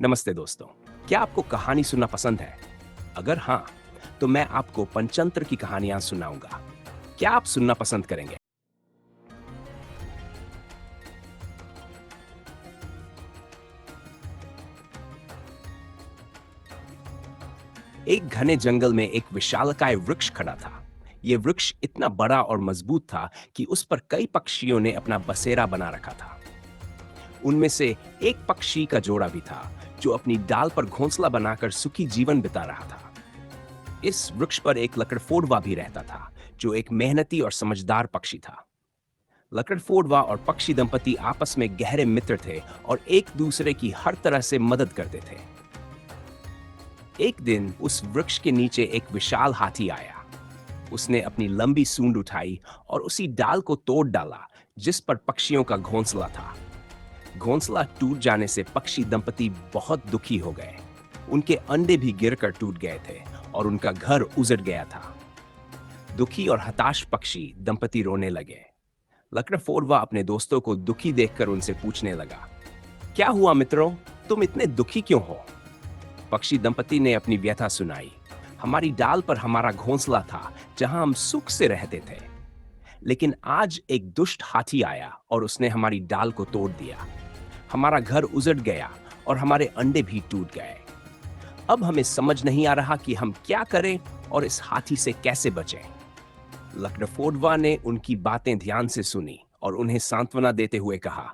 नमस्ते दोस्तों। क्या आपको कहानी सुनना पसंद है? अगर हाँ, तो मैं आपको पंचतंत्र की कहानियां सुनाऊंगा। क्या आप सुनना पसंद करेंगे? एक घने जंगल में एक विशालकाय वृक्ष खड़ा था। यह वृक्ष इतना बड़ा और मजबूत था कि उस पर कई पक्षियों ने अपना बसेरा बना रखा था। उनमें से एक पक्षी का जोड़ा भी था, जो अपनी डाल पर घोंसला बनाकर सुखी जीवन बिता रहा था। इस वृक्ष पर एक लकड़फोड़वा भी रहता था, जो एक मेहनती और समझदार पक्षी था। लकड़फोड़वा और पक्षी दंपति आपस में गहरे मित्र थे और एक दूसरे की हर तरह से मदद करते थे। एक दिन उस वृक्ष के नीचे एक विशाल हाथी आया। उसने अपनी लंबी सूंड उठाई और उसी डाल को तोड़ डाला जिस पर पक्षियों का घोंसला था। घोंसला टूट जाने से पक्षी दंपति बहुत दुखी हो गए। उनके अंडे भी गिरकर टूट गए थे और उनका घर उजड़ गया था। दुखी और हताश पक्षी दंपति रोने लगे। लकड़फोड़वा अपने दोस्तों को दुखी देखकर उनसे पूछने लगा, क्या हुआ मित्रों, तुम इतने दुखी क्यों हो? पक्षी दंपति ने अपनी व्यथा सुनाई। हमारी डाल पर हमारा घोंसला था जहां हम सुख से रहते थे, लेकिन आज एक दुष्ट हाथी आया और उसने हमारी डाल को तोड़ दिया। हमारा घर उजड़ गया और हमारे अंडे भी टूट गए। अब हमें समझ नहीं आ रहा कि हम क्या करें और इस हाथी से कैसे बचें। लकड़फोड़वा ने उनकी बातें ध्यान से सुनी और उन्हें सांत्वना देते हुए कहा,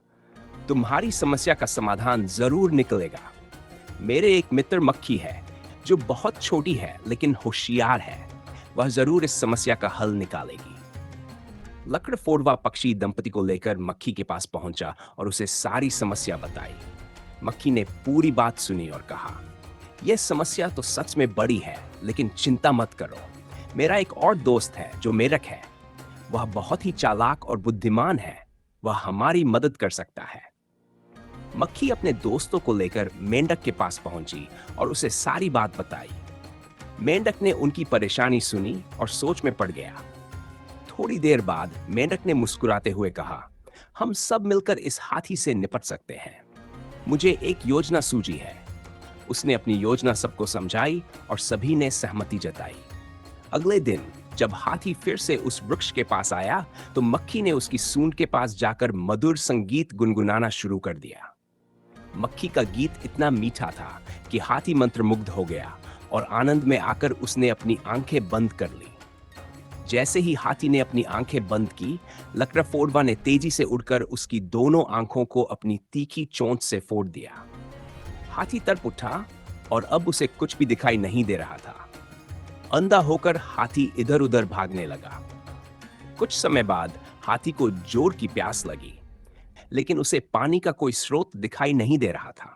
तुम्हारी समस्या का समाधान जरूर निकलेगा। मेरे एक मित्र मक्खी है, जो बहुत छोटी है लेकिन होशियार है। वह जरूर इस समस्या का हल निकालेगी। लकड़फोड़वा पक्षी दंपति को लेकर मक्खी के पास पहुंचा और उसे सारी समस्या बताई। मक्खी ने पूरी बात सुनी और कहा, यह समस्या तो सच में बड़ी है, लेकिन चिंता मत करो। मेरा एक और दोस्त है जो मेढक है। वह बहुत ही चालाक और बुद्धिमान है। वह हमारी मदद कर सकता है। मक्खी अपने दोस्तों को लेकर मेंढक के पास पहुंची और उसे सारी बात बताई। मेंढक ने उनकी परेशानी सुनी और सोच में पड़ गया। थोड़ी देर बाद मेंढक ने मुस्कुराते हुए कहा, हम सब मिलकर इस हाथी से निपट सकते हैं। मुझे एक योजना सूझी है। उसने अपनी योजना सबको समझाई और सभी ने सहमति जताई। अगले दिन जब हाथी फिर से उस वृक्ष के पास आया, तो मक्खी ने उसकी सूंड के पास जाकर मधुर संगीत गुनगुनाना शुरू कर दिया। मक्खी का गीत इतना मीठा था कि हाथी मंत्रमुग्ध हो गया और आनंद में आकर उसने अपनी आंखें बंद कर ली। जैसे ही हाथी ने अपनी आंखें बंद की, लकड़फोड़वा ने तेजी से उड़कर उसकी दोनों आंखों को अपनी तीखी चोंच से फोड़ दिया। हाथी तड़प उठा और अब उसे कुछ भी दिखाई नहीं दे रहा था। अंधा होकर हाथी इधर उधर भागने लगा। कुछ समय बाद हाथी को जोर की प्यास लगी, लेकिन उसे पानी का कोई स्रोत दिखाई नहीं दे रहा था।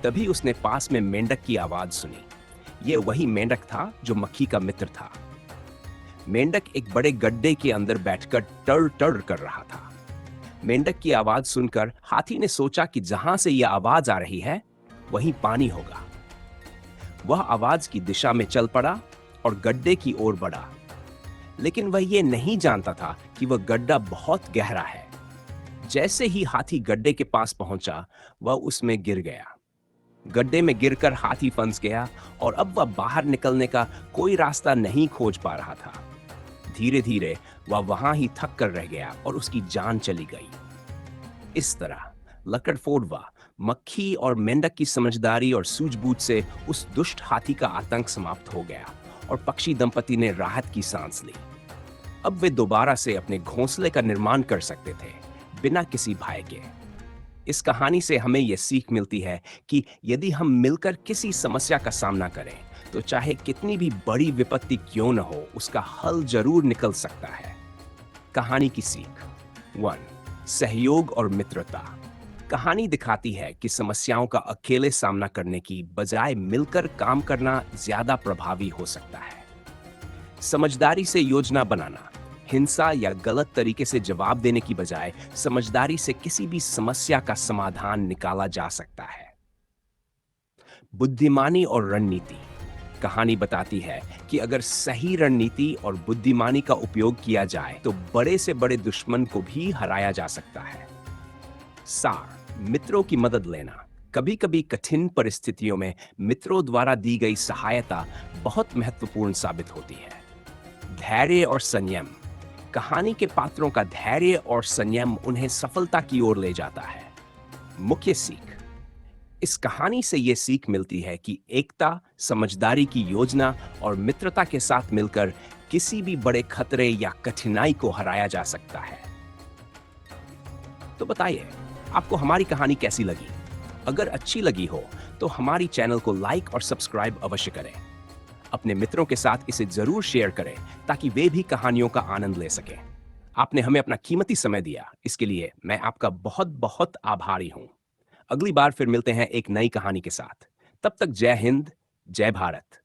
तभी उसने पास में मेंढक की आवाज सुनी। यह वही मेंढक था जो मक्खी का मित्र था। मेंढक एक बड़े गड्ढे के अंदर बैठकर टर टर कर रहा था। मेंढक की आवाज सुनकर हाथी ने सोचा कि जहां से यह आवाज आ रही है, वहीं पानी होगा। वह आवाज की दिशा में चल पड़ा और गड्ढे की ओर बढ़ा, लेकिन वह यह नहीं जानता था कि वह गड्ढा बहुत गहरा है। जैसे ही हाथी गड्ढे के पास पहुंचा, वह उसमें गिर गया। गड्ढे में गिरकर हाथी फंस गया और अब वह बाहर निकलने का कोई रास्ता नहीं खोज पा रहा था। धीरे धीरे वह वहां ही थक कर रह गया और उसकी जान चली गई। इस तरह लकड़फोड़वा, मक्खी और मेंढक की समझदारी और सूझबूझ से उस दुष्ट हाथी का आतंक समाप्त हो गया और पक्षी दंपति ने राहत की सांस ली। अब वे दोबारा से अपने घोंसले का निर्माण कर सकते थे, बिना किसी भय के। इस कहानी से हमें यह सीख मिलती है कि यदि हम मिलकर किसी समस्या का सामना करें, तो चाहे कितनी भी बड़ी विपत्ति क्यों न हो, उसका हल जरूर निकल सकता है। कहानी की सीख 1. सहयोग और मित्रता। कहानी दिखाती है कि समस्याओं का अकेले सामना करने की बजाय मिलकर काम करना ज्यादा प्रभावी हो सकता है। समझदारी से योजना बनाना। हिंसा या गलत तरीके से जवाब देने की बजाय समझदारी से किसी भी समस्या का समाधान निकाला जा सकता है। बुद्धिमानी और रणनीति। कहानी बताती है कि अगर सही रणनीति और बुद्धिमानी का उपयोग किया जाए, तो बड़े से बड़े दुश्मन को भी हराया जा सकता है। सार, मित्रों की मदद लेना। कभी कभी कठिन परिस्थितियों में मित्रों द्वारा दी गई सहायता बहुत महत्वपूर्ण साबित होती है। धैर्य और संयम। कहानी के पात्रों का धैर्य और संयम उन्हें सफलता की ओर ले जाता है। मुख्य सीख। इस कहानी से ये सीख मिलती है कि एकता, समझदारी की योजना और मित्रता के साथ मिलकर किसी भी बड़े खतरे या कठिनाई को हराया जा सकता है। तो बताइए, आपको हमारी कहानी कैसी लगी? अगर अच्छी लगी हो तो हमारी चैनल को लाइक और सब्सक्राइब अवश्य करें। अपने मित्रों के साथ इसे जरूर शेयर करें ताकि वे भी कहानियों का आनंद ले सकें। आपने हमें अपना कीमती समय दिया, इसके लिए मैं आपका बहुत बहुत आभारी हूं। अगली बार फिर मिलते हैं एक नई कहानी के साथ। तब तक जय हिंद, जय भारत।